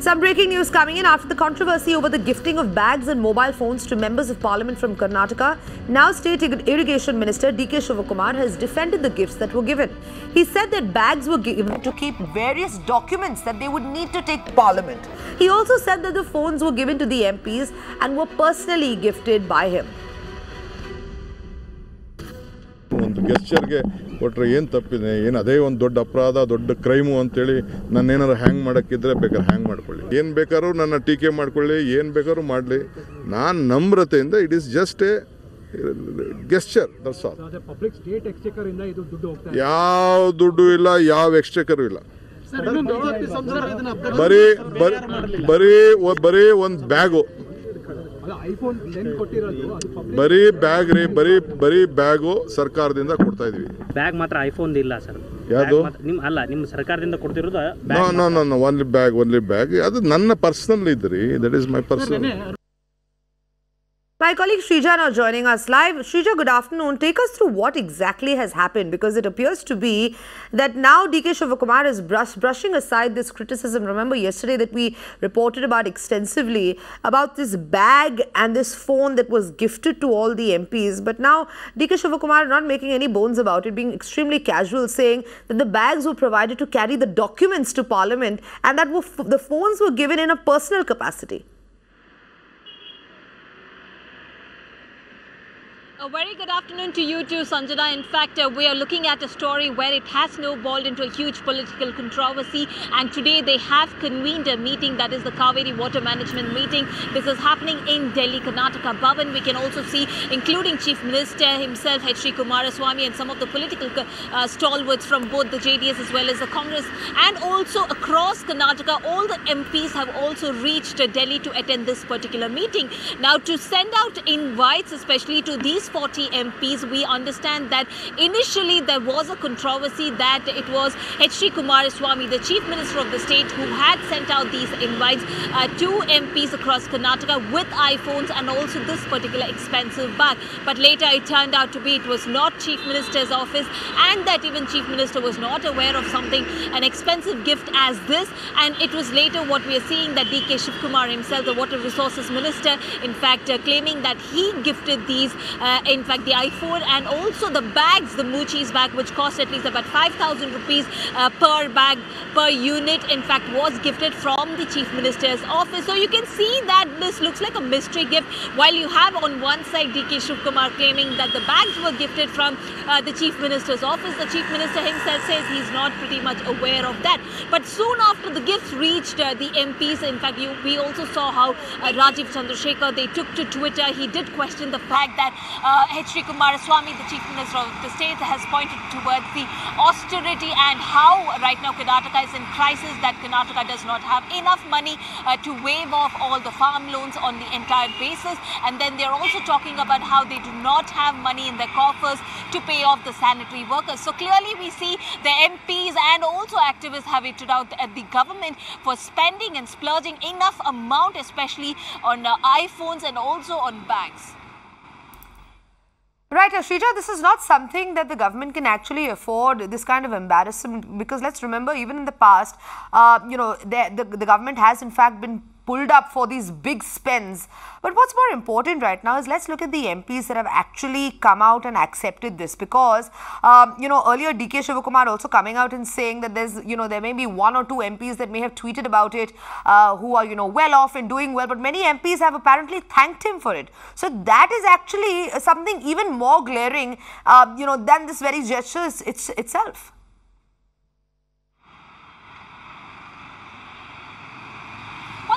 Some breaking news coming in after the controversy over the gifting of bags and mobile phones to members of parliament from Karnataka. Now State Irrigation Minister Shivakumar has defended the gifts that were given. He said that bags were given to keep various documents that they would need to take to parliament. He also said that the phones were given to the MPs and were personally gifted by him. ಒಂದು ಗೆಸ್ಚರ್ಗೆ ಕೊಟ್ಟರೆ ಏನು ತಪ್ಪಿದೆ, ಏನು ಅದೇ ಒಂದು ದೊಡ್ಡ ಅಪರಾಧ, ದೊಡ್ಡ ಕ್ರೈಮು ಅಂತೇಳಿ ನನ್ನೇನಾರು ಹ್ಯಾಂಗ್ ಮಾಡೋಕ್ಕಿದ್ರೆ ಬೇಕಾದ್ರೆ ಹ್ಯಾಂಗ್ ಮಾಡ್ಕೊಳ್ಳಿ, ಏನು ಬೇಕಾದ್ರೂ ನನ್ನ ಟೀಕೆ ಮಾಡ್ಕೊಳ್ಳಿ, ಏನು ಬೇಕಾದ್ರೂ ಮಾಡಲಿ. ನಾನು ನಮ್ರತೆಯಿಂದ it is just a gesture, that's all. ಯಾವ ದುಡ್ಡು ಇಲ್ಲ, ಯಾವ ಎಕ್ಸ್ಚೇಕರು ಇಲ್ಲ, ಬರೀ ಒಂದು ಬ್ಯಾಗು, ಬರೀ ಬ್ಯಾಗ್ ರೀ, ಬರೀ ಬ್ಯಾಗು ಸರ್ಕಾರದಿಂದ ಕೊಡ್ತಾ ಇದೀವಿ. ಬ್ಯಾಗ್ ಮಾತ್ರ ಐಫೋನ್ ಇಲ್ಲ ಸರ್. ಯಾವುದು ನಿಮ್ಮ ಸರ್ಕಾರದಿಂದ ಕೊಡ್ತಿರೋದು? No only bag. ಅದು ನನ್ನ ಪರ್ಸನಲ್ ಇದ್ರಿ, that is my personal. My colleague Shrija now joining us live. Shrija, good afternoon. Take us through what exactly has happened, because it appears to be that now Shivakumar is brushing aside this criticism. Remember yesterday that we reported about extensively about this bag and this phone that was gifted to all the MPs. But now Shivakumar not making any bones about it, being extremely casual, saying that the bags were provided to carry the documents to Parliament and that the phones were given in a personal capacity. A very good afternoon to you too, Sanjana. In fact, we are looking at a story where it has snowballed into a huge political controversy, and today they have convened a meeting, that is the Kaveri Water Management meeting. This is happening in Delhi, Karnataka Bhavan. We can also see, including Chief Minister himself, Shivakumar, and some of the political stalwarts from both the JDS as well as the Congress, and also across Karnataka, all the MPs have also reached Delhi to attend this particular meeting. Now, to send out invites, especially to these 40 MPs, we understand that initially there was a controversy that it was Shivakumar, the Chief Minister of the state, who had sent out these invites to MPs across Karnataka with iPhones and also this particular expensive bag. But later it turned out to be it was not Chief Minister's office, and that even Chief Minister was not aware of something, an expensive gift as this. And it was later what we are seeing that Shivakumar himself, the Water Resources Minister, in fact claiming that he gifted these in fact the iPhone and also the bags, the Moochie's bag, which cost at least about 5,000 rupees per bag per unit, in fact was gifted from the Chief Minister's office. So you can see that this looks like a mystery gift, while you have on one side Shivakumar claiming that the bags were gifted from the Chief Minister's office. The Chief Minister himself says he's not pretty much aware of that. But soon after the gifts reached the MPs, in fact we also saw how Rajiv Chandrasekhar, they took to Twitter. He did question the fact that Shivakumar, the Chief Minister of the state, has pointed towards the austerity and how right now Karnataka is in crisis, that Karnataka does not have enough money to waive off all the farm loans on the entire basis. And then they're also talking about how they do not have money in their coffers to pay off the sanitary workers. So clearly we see the MPs and also activists have itched out at the government for spending and splurging enough amount, especially on iPhones and also on bags. Right, Shrija, this is not something that the government can actually afford, this kind of embarrassment, because let's remember, even in the past, the government has in fact been pulled up for these big spends. But what's more important right now is let's look at the MPs that have actually come out and accepted this, because earlier Shivakumar also coming out and saying that there's there may be one or two MPs that may have tweeted about it who are well off and doing well, but many MPs have apparently thanked him for it. So that is actually something even more glaring than this very gesture itself.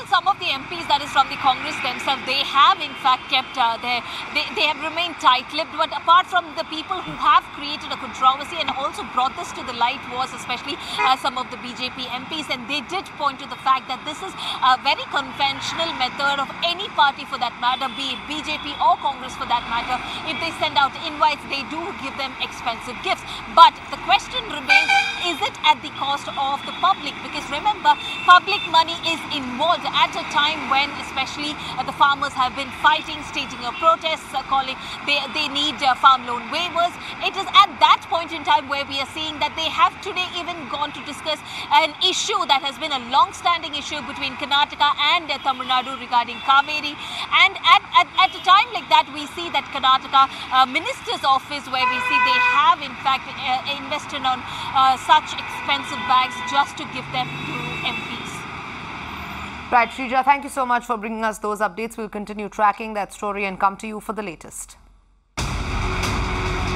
Some of the MPs, that is from the Congress themselves, they have in fact kept they have remained tight-lipped. But apart from the people who have created a controversy and also brought this to the light was especially some of the BJP MPs, and they did point to the fact that this is a very conventional method of any party for that matter, be it BJP or Congress for that matter. If they send out invites, they do give them expensive gifts. But the question remains, is it at the cost of the public? Because remember, public money is involved. at a time when especially the farmers have been fighting, staging a protest, calling they need farm loan waivers. It is at that point in time where we are seeing that they have today even gone to discuss an issue that has been a long-standing issue between Karnataka and Tamil Nadu regarding Kaveri. And at a time like that, we see that Karnataka Minister's Office, where we see they have in fact invested on such expensive bags just to give them to MPs. Right, Shrija, thank you so much for bringing us those updates. We'll continue tracking that story and come to you for the latest.